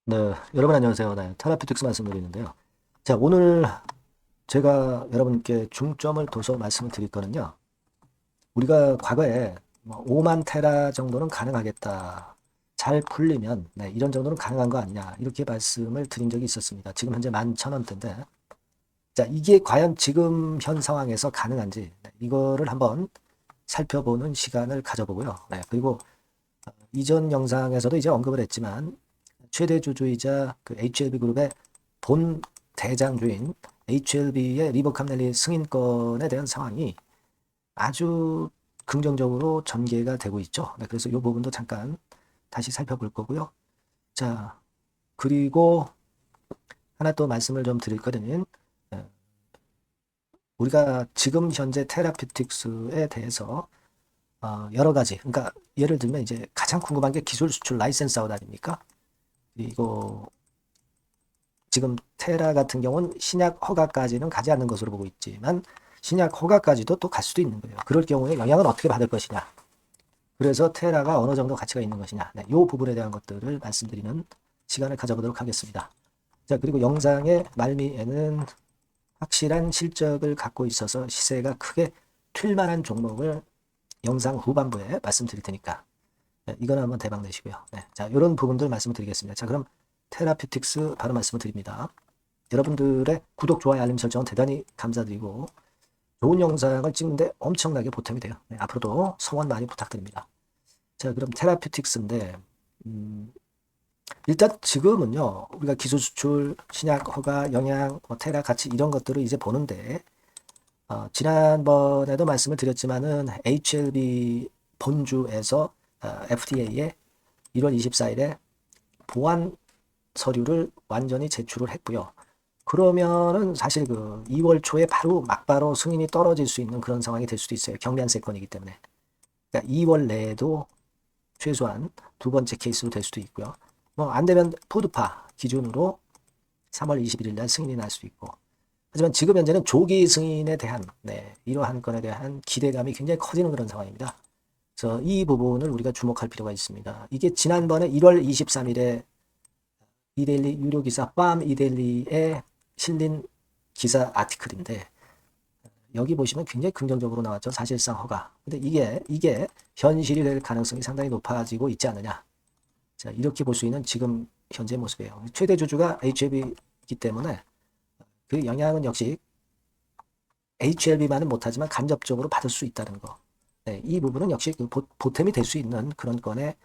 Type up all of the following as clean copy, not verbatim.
네, 여러분 안녕하세요. 네, 테라피틱스 말씀드리는데요. 자, 오늘 제가 여러분께 중점을 둬서 말씀을 드릴 거는요. 우리가 과거에 뭐 5만 테라 정도는 가능하겠다. 잘 풀리면 이런 정도는 가능한 거 아니냐. 이렇게 말씀을 드린 적이 있었습니다. 지금 현재 11,000원대인데. 자, 이게 과연 지금 현 상황에서 가능한지 이거를 한번 살펴보는 시간을 가져보고요. 그리고 이전 영상에서도 이제 언급을 했지만 최대 주주이자 그 HLB 그룹의 본 대장주인 HLB의 리버 캄넬리 승인권에 대한 상황이 아주 긍정적으로 전개가 되고 있죠. 그래서 이 부분도 잠깐 다시 살펴볼 거고요. 자, 그리고 하나 또 말씀을 좀 드릴 거는 우리가 지금 현재 테라피틱스에 대해서 여러 가지, 그러니까 예를 들면 이제 가장 궁금한 게 기술 수출 라이센스 아웃 아닙니까? 그리고 지금 테라 같은 경우는 신약 허가까지는 가지 않는 것으로 보고 있지만 신약 허가까지도 또 갈 수도 있는 거예요. 그럴 경우에 영향을 어떻게 받을 것이냐. 그래서 테라가 어느 정도 가치가 있는 것이냐. 이 부분에 대한 것들을 말씀드리는 시간을 가져보도록 하겠습니다. 자, 그리고 영상의 말미에는 확실한 실적을 갖고 있어서 시세가 크게 튈 만한 종목을 영상 후반부에 말씀드릴 테니까 이거는 한번 대박 내시고요. 자, 이런 부분들 말씀드리겠습니다. 자, 그럼 테라피틱스 바로 말씀을 드립니다. 여러분들의 구독, 좋아요, 알림 설정은 대단히 감사드리고 좋은 영상을 찍는데 엄청나게 보탬이 돼요. 앞으로도 성원 많이 부탁드립니다. 자, 그럼 테라피틱스인데 일단 지금은요. 우리가 기술 수출, 신약 허가, 영양, 테라 가치 이런 것들을 이제 보는데 지난번에도 말씀을 드렸지만은 HLB 본주에서 FDA에 1월 24일에 보안 서류를 완전히 제출을 했고요. 그러면은 사실 그 2월 초에 바로 막바로 승인이 떨어질 수 있는 그런 상황이 될 수도 있어요. 경미한 세건이기 때문에. 그러니까 2월 내에도 최소한 두 번째 케이스로 될 수도 있고요. 뭐 안 되면 푸드파 기준으로 3월 21일 날 승인이 날 수도 있고. 하지만 지금 현재는 조기 승인에 대한 이러한 건에 대한 기대감이 굉장히 커지는 그런 상황입니다. 그래서 이 부분을 우리가 주목할 필요가 있습니다. 이게 지난번에 1월 23일에 이데일리 유료 기사 빰 이데일리에 실린 기사 아티클인데 여기 보시면 굉장히 긍정적으로 나왔죠. 사실상 허가. 근데 이게 현실이 될 가능성이 상당히 높아지고 있지 않느냐. 자, 이렇게 볼 수 있는 지금 현재 모습이에요. 최대 주주가 HLB이기 때문에 그 영향은 역시 HLB만은 못하지만 간접적으로 받을 수 있다는 거. 이 부분은 역시 그 보탬이 될 수 있는 그런 건의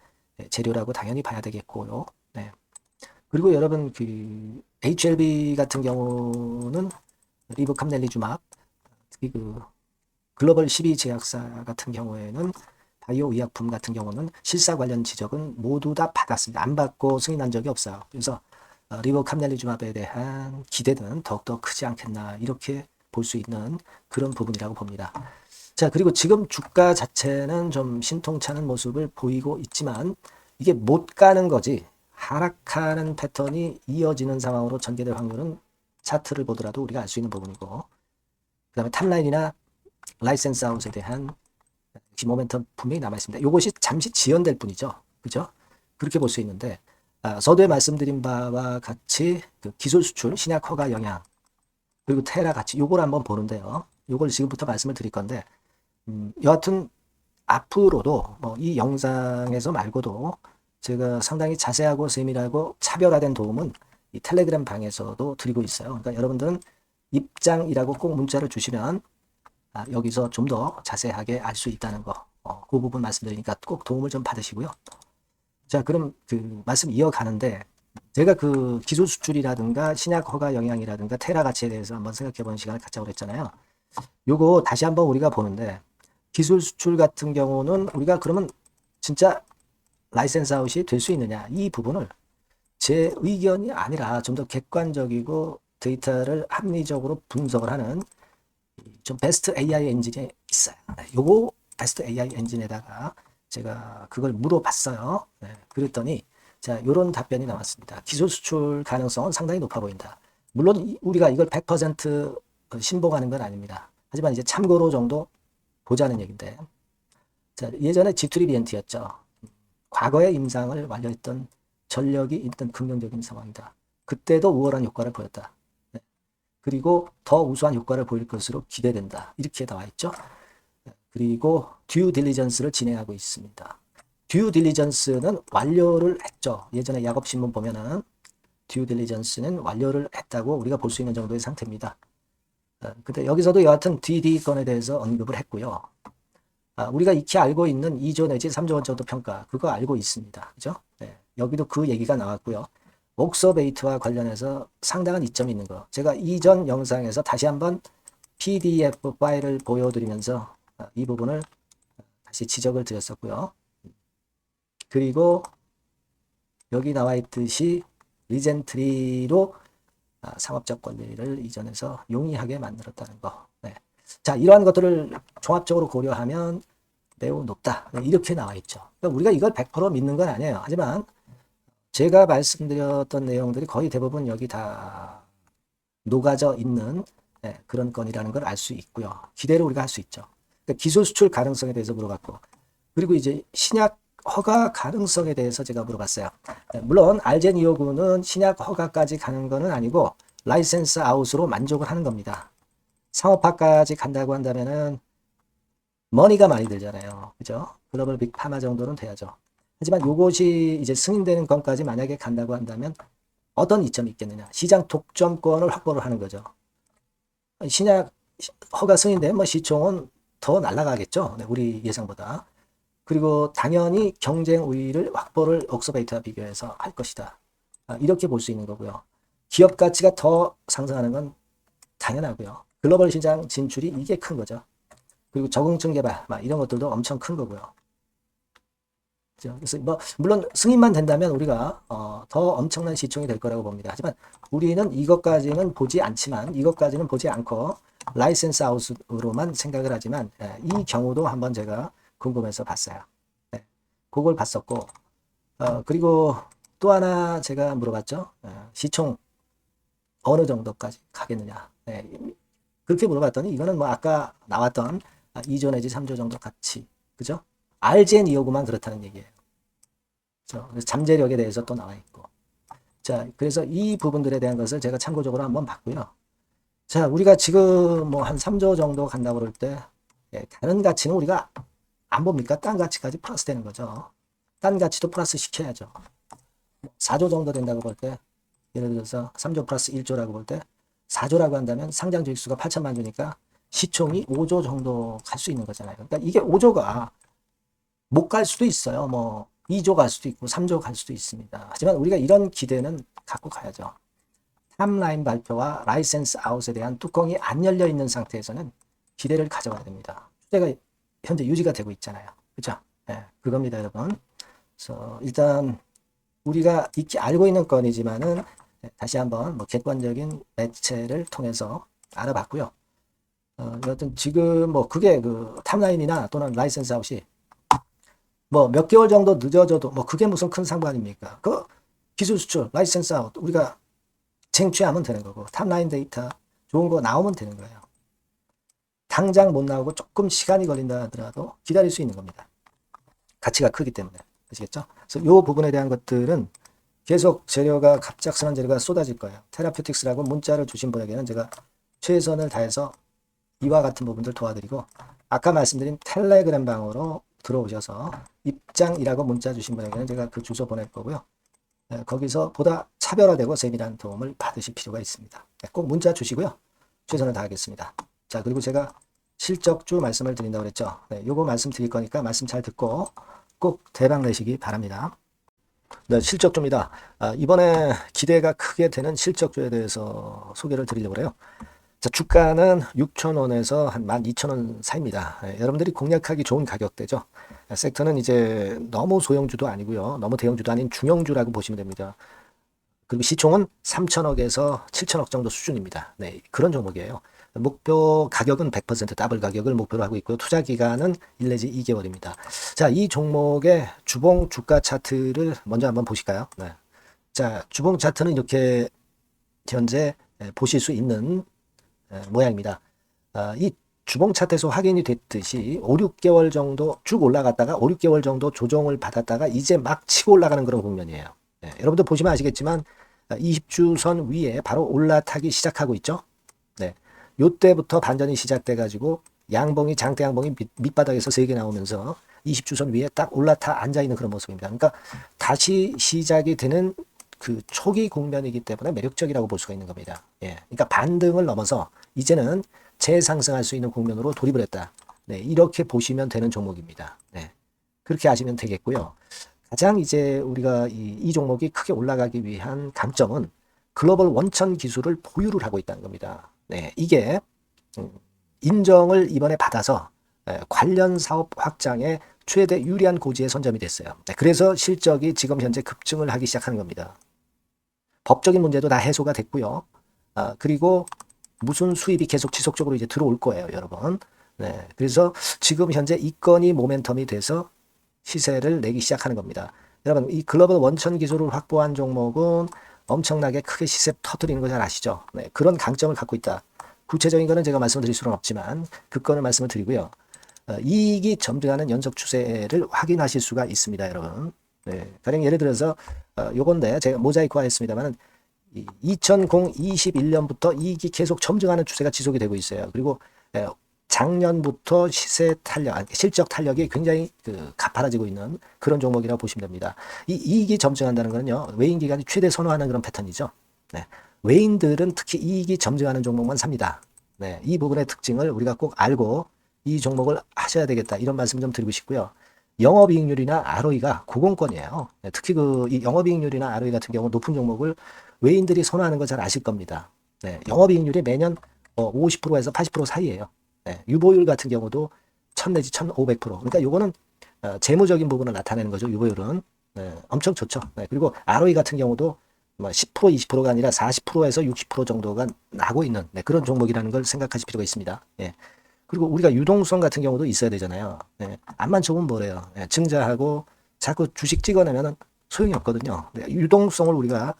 재료라고 당연히 봐야 되겠고요. 그리고 여러분 그 HLB 같은 경우는 리브 캄넬리주맙 특히 그 글로벌 12 제약사 같은 경우에는 바이오 의약품 같은 경우는 실사 관련 지적은 모두 다 받았습니다. 안 받고 승인한 적이 없어요. 그래서 리브 캄넬리주맙에 대한 기대는 더욱더 크지 않겠나 이렇게 볼 수 있는 그런 부분이라고 봅니다. 자, 그리고 지금 주가 자체는 좀 신통찮은 모습을 보이고 있지만 이게 못 가는 거지 하락하는 패턴이 이어지는 상황으로 전개될 확률은 차트를 보더라도 우리가 알 수 있는 부분이고 그 다음에 탑라인이나 라이센스 아웃에 대한 모멘텀 분명히 남아있습니다. 이것이 잠시 지연될 뿐이죠. 그죠? 그렇게 볼 수 있는데 서두에 말씀드린 바와 같이 그 기술 수출, 신약 허가 영향 그리고 테라 가치 요걸 한번 보는데요. 요걸 지금부터 말씀을 드릴 건데 여하튼 앞으로도 뭐 이 영상에서 말고도 제가 상당히 자세하고 세밀하고 차별화된 도움은 이 텔레그램 방에서도 드리고 있어요. 그러니까 여러분들은 입장이라고 꼭 문자를 주시면 여기서 좀 더 자세하게 알 수 있다는 거. 그 부분 말씀드리니까 꼭 도움을 좀 받으시고요. 자, 그럼 그 말씀 이어가는데 제가 그 기술 수출이라든가 신약 허가 영향이라든가 테라 가치에 대해서 한번 생각해 보는 시간을 갖자고 그랬잖아요. 요거 다시 한번 우리가 보는데 기술 수출 같은 경우는 우리가 그러면 진짜 라이센스 아웃이 될 수 있느냐 이 부분을 제 의견이 아니라 좀 더 객관적이고 데이터를 합리적으로 분석을 하는 좀 베스트 AI 엔진이 있어요. 요거 베스트 AI 엔진에다가 제가 그걸 물어봤어요. 그랬더니 자, 요런 답변이 나왔습니다. 기술 수출 가능성은 상당히 높아 보인다. 물론 우리가 이걸 100% 신봉하는 건 아닙니다. 하지만 이제 참고로 정도 보자는 얘기인데 자, 예전에 G3BNT였죠. 과거에 임상을 완료했던 전력이 있던 긍정적인 상황이다. 그때도 우월한 효과를 보였다. 네. 그리고 더 우수한 효과를 보일 것으로 기대된다. 이렇게 나와 있죠. 그리고 듀 딜리전스를 진행하고 있습니다. 듀 딜리전스는 완료를 했죠. 예전에 야곱신문 보면은 듀 딜리전스는 완료를 했다고 우리가 볼 수 있는 정도의 상태입니다. 근데 여기서도 여하튼 DD 건에 대해서 언급을 했고요. 우리가 익히 알고 있는 2조 내지 3조 원 정도 평가, 그거 알고 있습니다. 그죠? 네, 여기도 그 얘기가 나왔고요. 옥서베이트와 관련해서 상당한 이점이 있는 거. 제가 이전 영상에서 다시 한번 PDF 파일을 보여드리면서 이 부분을 다시 지적을 드렸었고요. 그리고 여기 나와 있듯이 리젠트리로 상업적 권리를 이전해서 용이하게 만들었다는 거. 네. 자, 이러한 것들을 종합적으로 고려하면 매우 높다. 네, 이렇게 나와 있죠. 그러니까 우리가 이걸 100% 믿는 건 아니에요. 하지만 제가 말씀드렸던 내용들이 거의 대부분 여기 다 녹아져 있는 그런 건이라는 걸 알 수 있고요. 기대를 우리가 할 수 있죠. 그러니까 기술 수출 가능성에 대해서 물어봤고, 그리고 이제 신약 허가 가능성에 대해서 제가 물어봤어요. 물론 알젠 2호구는 신약 허가까지 가는 거는 아니고 라이센스 아웃으로 만족을 하는 겁니다. 상업화까지 간다고 한다면은 머니가 많이 들잖아요. 그죠? 글로벌 빅 파마 정도는 돼야죠. 하지만 요것이 이제 승인되는 건까지 만약에 간다고 한다면 어떤 이점이 있겠느냐? 시장 독점권을 확보를 하는 거죠. 신약 허가 승인되면 뭐 시총은 더 날아가겠죠. 네, 우리 예상보다. 그리고 당연히 경쟁 우위를 확보를 옥서베이트와 비교해서 할 것이다. 이렇게 볼 수 있는 거고요. 기업 가치가 더 상승하는 건 당연하고요. 글로벌 시장 진출이 이게 큰 거죠. 그리고 적응증 개발 이런 것들도 엄청 큰 거고요. 그래서 뭐 물론 승인만 된다면 우리가 더 엄청난 시총이 될 거라고 봅니다. 하지만 우리는 이것까지는 보지 않지만 이것까지는 보지 않고 라이센스 아웃으로만 생각을 하지만 이 경우도 한번 제가 궁금해서 봤어요. 네, 그걸 봤었고 그리고 또 하나 제가 물어봤죠. 시총 어느 정도까지 가겠느냐. 네, 그렇게 물어봤더니 이거는 뭐 아까 나왔던 2조 내지 3조 정도 가치. 그죠? 알젠 2호구만 그렇다는 얘기예요. 그래서 잠재력에 대해서 또 나와 있고. 자, 그래서 이 부분들에 대한 것을 제가 참고적으로 한번 봤고요. 자, 우리가 지금 뭐 한 3조 정도 간다고 그럴 때 다른 가치는 우리가 안 봅니까? 딴 가치까지 플러스 되는 거죠. 딴 가치도 플러스 시켜야죠. 4조 정도 된다고 볼 때, 예를 들어서 3조 플러스 1조라고 볼 때, 4조라고 한다면 상장 주식수가 8천만 주니까 시총이 5조 정도 갈 수 있는 거잖아요. 그러니까 이게 5조가 못 갈 수도 있어요. 뭐 2조 갈 수도 있고 3조 갈 수도 있습니다. 하지만 우리가 이런 기대는 갖고 가야죠. 탑라인 발표와 라이센스 아웃에 대한 뚜껑이 안 열려 있는 상태에서는 기대를 가져가야 됩니다. 추세가 현재 유지가 되고 있잖아요. 그죠? 네, 그겁니다, 여러분. 그래서 일단 우리가 익히 알고 있는 건이지만은 다시 한번 뭐 객관적인 매체를 통해서 알아봤고요. 여튼 지금 뭐 그게 그 탑라인이나 또는 라이센스 아웃이 뭐 몇 개월 정도 늦어져도 뭐 그게 무슨 큰 상관입니까? 그 기술 수출, 라이센스 아웃 우리가 쟁취하면 되는 거고 탑라인 데이터 좋은 거 나오면 되는 거예요. 당장 못 나오고 조금 시간이 걸린다 하더라도 기다릴 수 있는 겁니다. 가치가 크기 때문에. 아시겠죠? 그래서 이 부분에 대한 것들은 계속 재료가 갑작스러운 재료가 쏟아질 거예요. 테라퓨틱스라고 문자를 주신 분에게는 제가 최선을 다해서 이와 같은 부분들 도와드리고 아까 말씀드린 텔레그램 방으로 들어오셔서 입장이라고 문자 주신 분에게는 제가 그 주소 보낼 거고요. 거기서 보다 차별화되고 세밀한 도움을 받으실 필요가 있습니다. 꼭 문자 주시고요. 최선을 다하겠습니다. 자, 그리고 제가 실적주 말씀을 드린다고 그랬죠. 네, 요거 말씀 드릴 거니까 말씀 잘 듣고 꼭 대박 내시기 바랍니다. 네, 실적주입니다. 이번에 기대가 크게 되는 실적주에 대해서 소개를 드리려고 해요. 자, 주가는 6,000원에서 한 12,000원 사이입니다. 여러분들이 공략하기 좋은 가격대죠. 섹터는 이제 너무 소형주도 아니고요. 너무 대형주도 아닌 중형주라고 보시면 됩니다. 그리고 시총은 3천억에서 7천억 정도 수준입니다. 네, 그런 종목이에요. 목표 가격은 100% 더블 가격을 목표로 하고 있고요. 투자 기간은 1 내지 2개월입니다. 자, 이 종목의 주봉 주가 차트를 먼저 한번 보실까요? 네. 자, 주봉 차트는 이렇게 현재 보실 수 있는 모양입니다. 이 주봉 차트에서 확인이 됐듯이 5, 6개월 정도 쭉 올라갔다가 5, 6개월 정도 조정을 받았다가 이제 막 치고 올라가는 그런 국면이에요. 여러분들 보시면 아시겠지만 20주선 위에 바로 올라타기 시작하고 있죠. 네. 요때부터 반전이 시작돼 가지고 양봉이 장대 양봉이 밑바닥에서 3개 나오면서 20주선 위에 딱 올라타 앉아 있는 그런 모습입니다. 그러니까 다시 시작이 되는 그 초기 국면이기 때문에 매력적이라고 볼 수가 있는 겁니다. 그러니까 반등을 넘어서 이제는 재상승할 수 있는 국면으로 돌입을 했다. 이렇게 보시면 되는 종목입니다. 그렇게 아시면 되겠고요. 가장 이제 우리가 이 종목이 크게 올라가기 위한 강점은 글로벌 원천 기술을 보유를 하고 있다는 겁니다. 이게 인정을 이번에 받아서 관련 사업 확장에 최대 유리한 고지에 선점이 됐어요. 그래서 실적이 지금 현재 급증을 하기 시작하는 겁니다. 법적인 문제도 다 해소가 됐고요. 그리고 무슨 수입이 계속 지속적으로 이제 들어올 거예요, 여러분. 그래서 지금 현재 이 건이 모멘텀이 돼서 시세를 내기 시작하는 겁니다. 여러분, 이 글로벌 원천 기술을 확보한 종목은 엄청나게 크게 시세 터뜨리는 거 잘 아시죠? 그런 강점을 갖고 있다. 구체적인 거는 제가 말씀드릴 수는 없지만 그 건을 말씀을 드리고요. 이익이 점증하는 연속 추세를 확인하실 수가 있습니다, 여러분. 가령 예를 들어서 요건데 제가 모자이크화 했습니다만 2021년부터 이익이 계속 점증하는 추세가 지속이 되고 있어요. 그리고 작년부터 시세 탄력, 실적 탄력이 굉장히 가파라지고 있는 그런 종목이라고 보시면 됩니다. 이 이익이 점증한다는 거는요, 외인 기관이 최대 선호하는 그런 패턴이죠. 외인들은 특히 이익이 점증하는 종목만 삽니다. 이 부분의 특징을 우리가 꼭 알고 이 종목을 하셔야 되겠다, 이런 말씀 좀 드리고 싶고요. 영업이익률이나 ROE가 고공권이에요. 특히 이 영업이익률이나 ROE 같은 경우 높은 종목을 외인들이 선호하는 거 잘 아실 겁니다. 영업이익률이 매년 50%에서 80% 사이에요. 유보율 같은 경우도 1000 내지 1500%. 그러니까 요거는 재무적인 부분을 나타내는 거죠. 유보율은 엄청 좋죠. 그리고 ROE 같은 경우도 10% 20%가 아니라 40%에서 60% 정도가 나고 있는 그런 종목이라는 걸 생각하실 필요가 있습니다. 그리고 우리가 유동성 같은 경우도 있어야 되잖아요. 앞만 좋으면 뭐래요. 증자하고 자꾸 주식 찍어내면 소용이 없거든요. 유동성을 우리가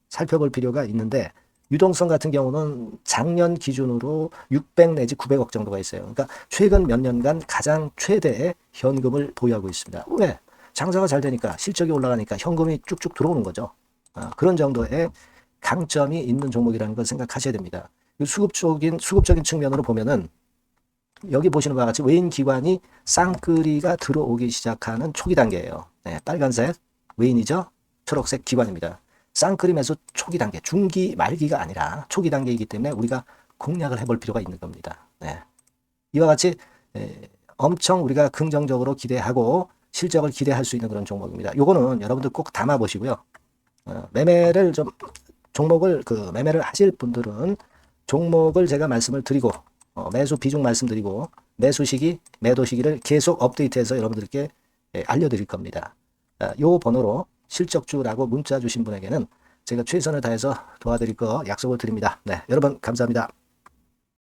살펴볼 필요가 있는데, 유동성 같은 경우는 작년 기준으로 600 내지 900억 정도가 있어요. 그러니까 최근 몇 년간 가장 최대의 현금을 보유하고 있습니다. 왜? 장사가 잘 되니까, 실적이 올라가니까 현금이 쭉쭉 들어오는 거죠. 그런 정도의 강점이 있는 종목이라는 걸 생각하셔야 됩니다. 수급적인 측면으로 보면은 여기 보시는 바와 같이 외인 기관이 쌍끌이가 들어오기 시작하는 초기 단계예요. 빨간색 외인이죠. 초록색 기관입니다. 쌍끌이 매수 초기 단계, 중기 말기가 아니라 초기 단계이기 때문에 우리가 공략을 해볼 필요가 있는 겁니다. 이와 같이 엄청 우리가 긍정적으로 기대하고 실적을 기대할 수 있는 그런 종목입니다. 요거는 여러분들 꼭 담아 보시고요. 매매를 좀 매매를 하실 분들은 종목을 제가 말씀을 드리고 매수 비중 말씀드리고 매수 시기, 매도 시기를 계속 업데이트해서 여러분들께 알려드릴 겁니다. 요 번호로 실적주라고 문자 주신 분에게는 제가 최선을 다해서 도와드릴 거 약속을 드립니다. 여러분 감사합니다.